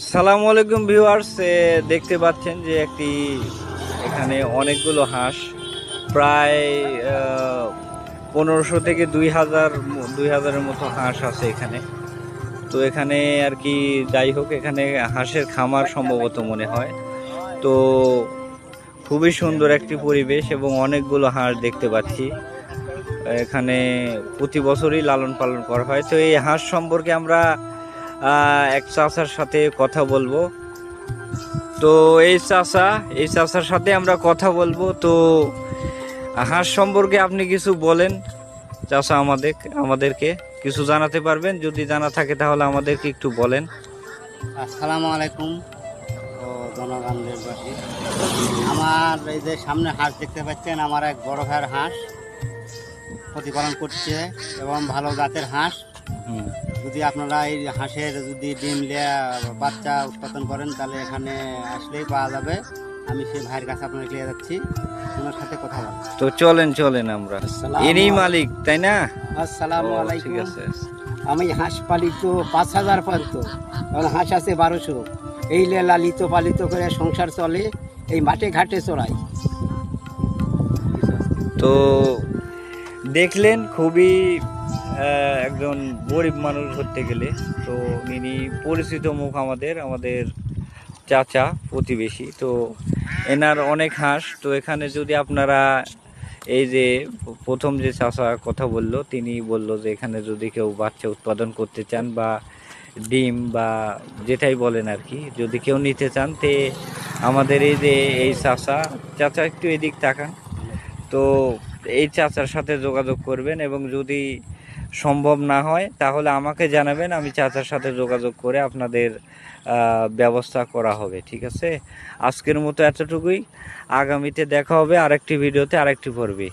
আসসালামু আলাইকুম ভিউয়ার্স, দেখতে পাচ্ছেন যে এখানে অনেকগুলো হাঁস প্রায় 1500 থেকে 2000-এর মতো হাঁস আছে এখানে। তো এখানে আর কি যাই হোক, এখানে হাঁসের খামার সম্ভবত মনে হয়। তো খুবই সুন্দর একটি পরিবেশ এবং অনেকগুলো হাঁস দেখতে পাচ্ছি এখানে। প্রতি বছরই লালন পালন করা হয়। তো এই হাঁস সম্পর্কে আমরা এক চাচার সাথে কথা বলবো। তো এই চাচার সাথে আমরা কথা বলবো। তো হাঁস সম্পর্কে আপনি কিছু বলেন চাচা, আমাদেরকে কিছু জানাতে পারবেন? যদি জানা থাকে তাহলে আমাদেরকে একটু বলেন। আসসালামু আলাইকুম ও জনগণ দেশবাসী। আমার এই যে সামনে হাঁস দেখতে পাচ্ছেন, আমার এক বড় ভাইয়ের হাঁস প্রতিপালন করছে এবং ভালো জাতের হাঁস। যদি আপনারা এই হাঁসের যদি ডিম দেয়া বাচ্চা উৎপাদন করেন তাহলে এখানে আসলেই পাওয়া যাবে। আমি সেই ভাইয়ের কাছে আপনাকে নিয়ে যাচ্ছি, ওনার সাথে কথা বলবো। তো চলেন আমরা এরই মালিক, তাই না? আসসালামু ও, ঠিক আলাইকুম। আছে। আমি হাঁস পালিত 5000 পর্যন্ত, কারণ হাঁস আছে 1200। এই লালিত পালিত করে সংসার চলে, এই মাঠে ঘাটে চড়াই। তো দেখলেন, খুবই একজন গরিব মানুষ ধরতে গেলে। তো ইনি পরিচিত মুখ, আমাদের চাচা, প্রতিবেশী। তো এনার অনেক হাঁস। তো এখানে যদি আপনারা এই যে প্রথম যে চাচা কথা বললো, তিনি বললো যে এখানে যদি কেউ বাচ্চা উৎপাদন করতে চান বা ডিম বা যেটাই বলেন আর কি, যদি কেউ নিতে চান, তে আমাদের এই যে এই চাচা একটু এদিক তাকান। তো এই চাচার সাথে যোগাযোগ করবেন এবং যদি সম্ভব না হয় তাহলে আমাকে জানাবেন, আমি চাচার সাথে যোগাযোগ করে আপনাদের ব্যবস্থা করা হবে। ঠিক আছে, আজকের মতো এতটুকুই। আগামীতে দেখা হবে আরেকটি ভিডিওতে, আরেকটি পর্বে।